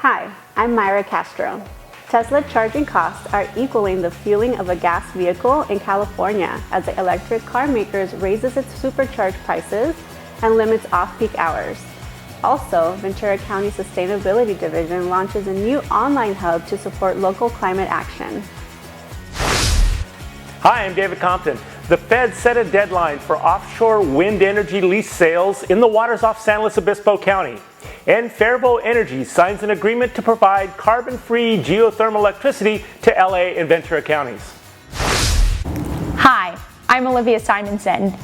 Hi, I'm Myra Castro. Tesla charging costs are equaling the fueling of a gas vehicle in California as the electric car makers raises its supercharge prices and limits off-peak hours. Also, Ventura County Sustainability Division launches a new online hub to support local climate action. Hi, I'm David Compton. The Fed set a deadline for offshore wind energy lease sales in the waters off San Luis Obispo County. And Faribault Energy signs an agreement to provide carbon-free geothermal electricity to LA and Ventura counties. Hi, I'm Olivia Simonson.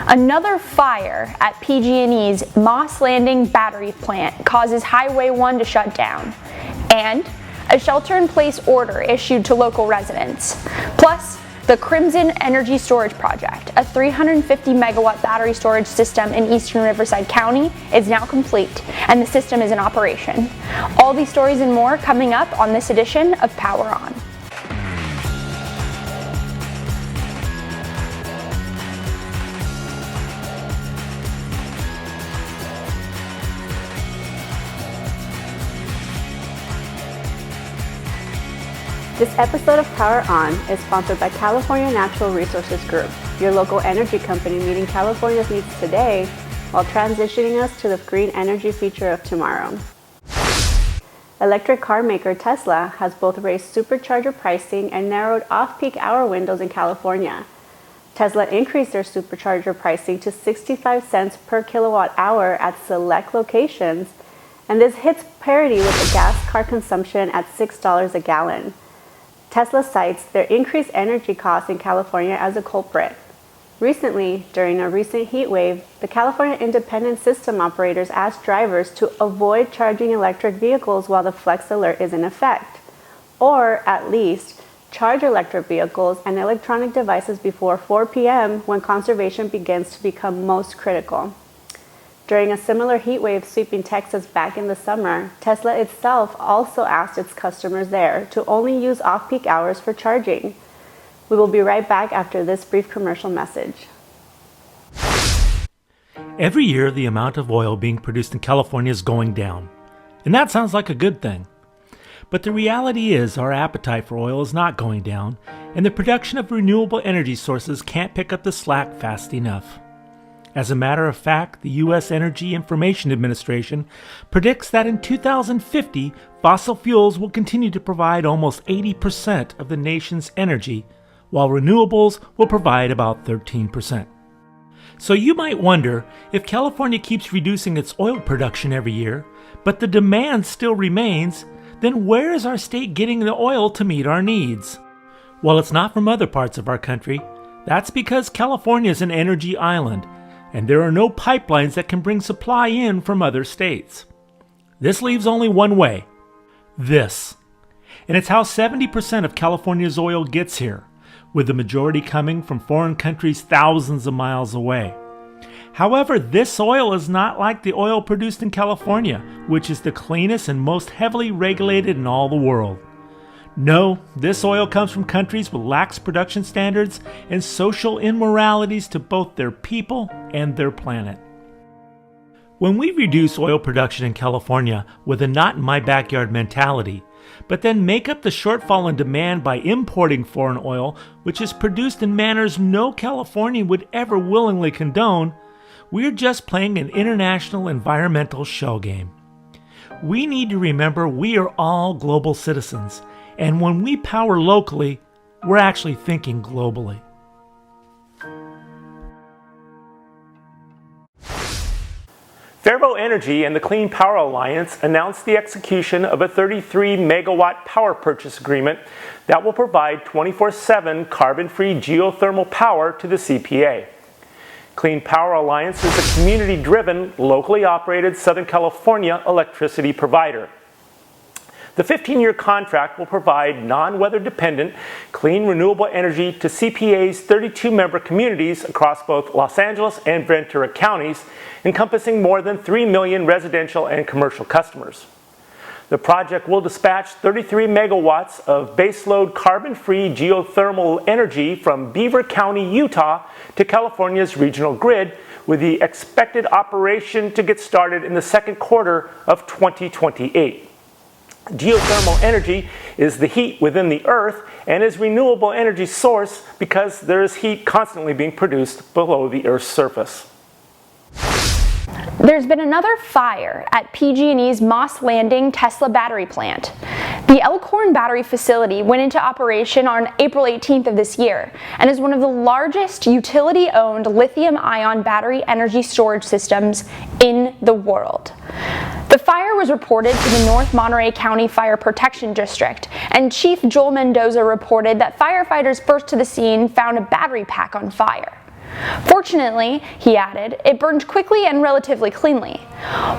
Another fire at PG&E's Moss Landing battery plant causes Highway 1 to shut down. And a shelter-in-place order issued to local residents. Plus, the Crimson Energy Storage Project, a 350 megawatt battery storage system in eastern Riverside County, is now complete, and the system is in operation. All these stories and more coming up on this edition of PowerON. This episode of PowerON is sponsored by California Natural Resources Group, your local energy company meeting California's needs today while transitioning us to the green energy future of tomorrow. Electric car maker Tesla has both raised supercharger pricing and narrowed off-peak hour windows in California. Tesla increased their supercharger pricing to 65 cents per kilowatt hour at select locations, and this hits parity with the gas car consumption at $6 a gallon. Tesla cites their increased energy costs in California as a culprit. Recently, during a recent heat wave, the California Independent System Operators asked drivers to avoid charging electric vehicles while the Flex Alert is in effect, or at least charge electric vehicles and electronic devices before 4 p.m. when conservation begins to become most critical. During a similar heat wave sweeping Texas back in the summer, Tesla itself also asked its customers there to only use off-peak hours for charging. We will be right back after this brief commercial message. Every year, the amount of oil being produced in California is going down. And that sounds like a good thing. But the reality is our appetite for oil is not going down, and the production of renewable energy sources can't pick up the slack fast enough. As a matter of fact, the U.S. Energy Information Administration predicts that in 2050, fossil fuels will continue to provide almost 80% of the nation's energy, while renewables will provide about 13%. So you might wonder, if California keeps reducing its oil production every year, but the demand still remains, then where is our state getting the oil to meet our needs? Well, it's not from other parts of our country. That's because California is an energy island, and there are no pipelines that can bring supply in from other states. This leaves only one way: this. And it's how 70% of California's oil gets here, with the majority coming from foreign countries thousands of miles away. However, this oil is not like the oil produced in California, which is the cleanest and most heavily regulated in all the world. No, this oil comes from countries with lax production standards and social immoralities to both their people and their planet. When we reduce oil production in California with a not-in-my-backyard mentality, but then make up the shortfall in demand by importing foreign oil, which is produced in manners no Californian would ever willingly condone, we're just playing an international environmental shell game. We need to remember we are all global citizens, and when we power locally, we're actually thinking globally. Faribault Energy and the Clean Power Alliance announced the execution of a 33 megawatt power purchase agreement that will provide 24/7 carbon-free geothermal power to the CPA. Clean Power Alliance is a community-driven, locally operated Southern California electricity provider. The 15-year contract will provide non-weather dependent, clean renewable energy to CPA's 32-member communities across both Los Angeles and Ventura counties, encompassing more than 3 million residential and commercial customers. The project will dispatch 33 megawatts of baseload carbon-free geothermal energy from Beaver County, Utah to California's regional grid, with the expected operation to get started in the second quarter of 2028. Geothermal energy is the heat within the earth and is renewable energy source because there is heat constantly being produced below the Earth's surface. There's been another fire at PG&E's Moss Landing Tesla battery plant. The Elkhorn battery facility went into operation on April 18th of this year and is one of the largest utility-owned lithium-ion battery energy storage systems in the world. The fire was reported to the North Monterey County Fire Protection District, and Chief Joel Mendoza reported that firefighters first to the scene found a battery pack on fire. Fortunately, he added, it burned quickly and relatively cleanly.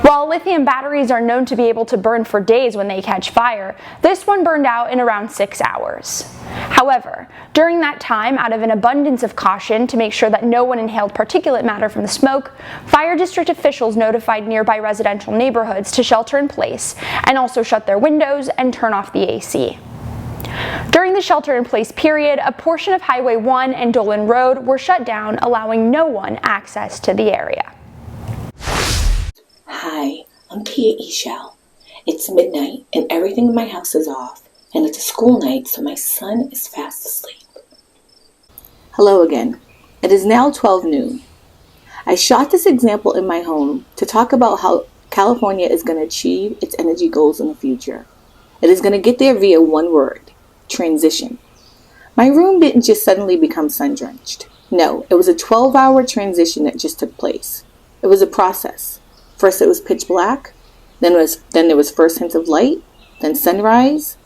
While lithium batteries are known to be able to burn for days when they catch fire, this one burned out in around 6 hours. However, during that time, out of an abundance of caution to make sure that no one inhaled particulate matter from the smoke, fire district officials notified nearby residential neighborhoods to shelter in place and also shut their windows and turn off the AC. During the shelter-in-place period, a portion of Highway 1 and Dolan Road were shut down, allowing no one access to the area. Hi, I'm Tia Eshel. It's midnight and everything in my house is off, and it's a school night, so my son is fast asleep. Hello again. It is now 12 noon. I shot this example in my home to talk about how California is going to achieve its energy goals in the future. It is going to get there via one word: transition. My room didn't just suddenly become sun-drenched. No, it was a 12-hour transition that just took place. It was a process. First it was pitch black, then there was first hint of light, then sunrise,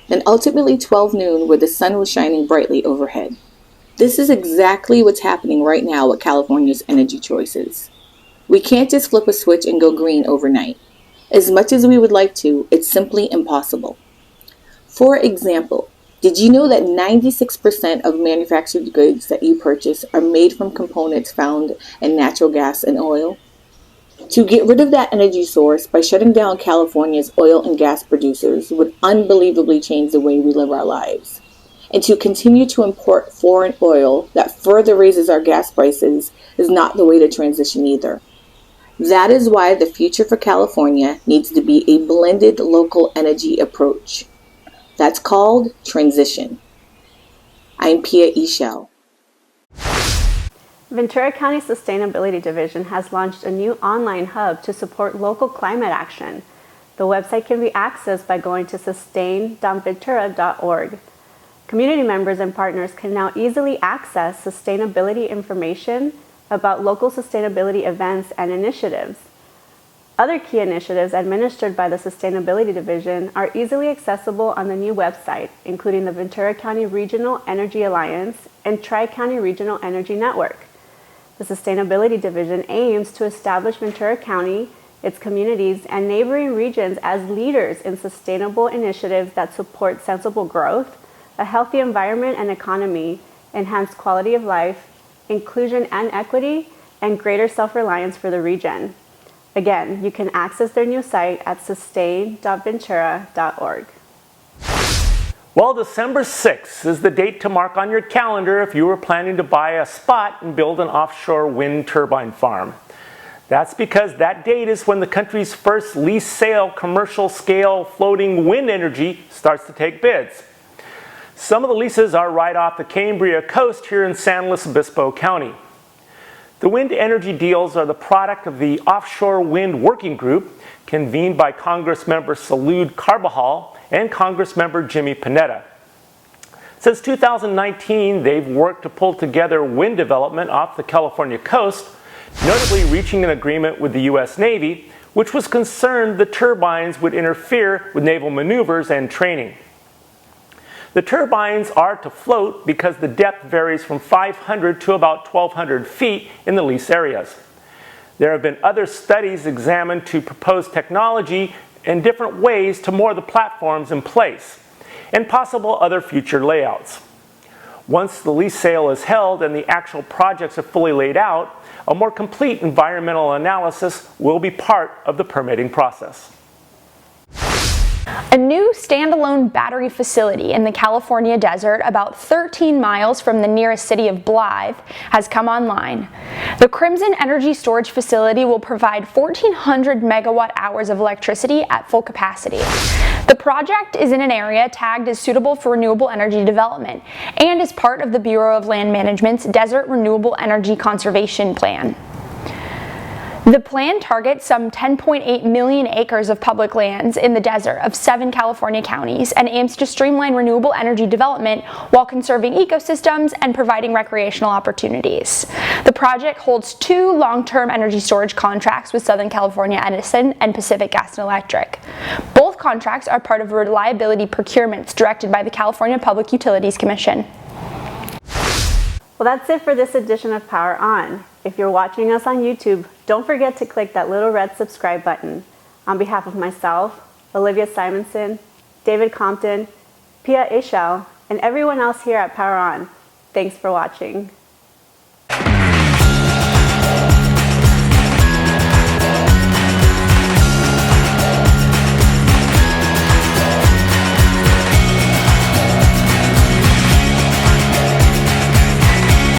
then ultimately 12 noon where the sun was shining brightly overhead. This is exactly what's happening right now with California's energy choices. We can't just flip a switch and go green overnight. As much as we would like to, it's simply impossible. For example, did you know that 96% of manufactured goods that you purchase are made from components found in natural gas and oil? To get rid of that energy source by shutting down California's oil and gas producers would unbelievably change the way we live our lives. And to continue to import foreign oil that further raises our gas prices is not the way to transition either. That is why the future for California needs to be a blended local energy approach. That's called transition. I'm Pia Eshel. Ventura County Sustainability Division has launched a new online hub to support local climate action. The website can be accessed by going to sustain.ventura.org. Community members and partners can now easily access sustainability information about local sustainability events and initiatives. Other key initiatives administered by the Sustainability Division are easily accessible on the new website, including the Ventura County Regional Energy Alliance and Tri-County Regional Energy Network. The Sustainability Division aims to establish Ventura County, its communities, and neighboring regions as leaders in sustainable initiatives that support sensible growth, a healthy environment and economy, enhanced quality of life, inclusion and equity, and greater self-reliance for the region. Again, you can access their new site at sustain.ventura.org. Well, December 6th is the date to mark on your calendar if you were planning to buy a spot and build an offshore wind turbine farm. That's because that date is when the country's first lease sale commercial scale floating wind energy starts to take bids. Some of the leases are right off the Cambria coast here in San Luis Obispo County. The wind energy deals are the product of the Offshore Wind Working Group, convened by Congressmember Salud Carbajal and Congressmember Jimmy Panetta. Since 2019, they've worked to pull together wind development off the California coast, notably reaching an agreement with the U.S. Navy, which was concerned the turbines would interfere with naval maneuvers and training. The turbines are to float because the depth varies from 500 to about 1,200 feet in the lease areas. There have been other studies examined to propose technology and different ways to moor the platforms in place, and possible other future layouts. Once the lease sale is held and the actual projects are fully laid out, a more complete environmental analysis will be part of the permitting process. A new standalone battery facility in the California desert, about 13 miles from the nearest city of Blythe, has come online. The Crimson Energy Storage Facility will provide 1,400 megawatt hours of electricity at full capacity. The project is in an area tagged as suitable for renewable energy development and is part of the Bureau of Land Management's Desert Renewable Energy Conservation Plan. The plan targets some 10.8 million acres of public lands in the desert of 7 California counties and aims to streamline renewable energy development while conserving ecosystems and providing recreational opportunities. The project holds 2 long-term energy storage contracts with Southern California Edison and Pacific Gas and Electric. Both contracts are part of reliability procurements directed by the California Public Utilities Commission. Well, that's it for this edition of Power On. If you're watching us on YouTube, don't forget to click that little red subscribe button. On behalf of myself, Olivia Simonson, David Compton, Pia Ishel, and everyone else here at PowerON, thanks for watching.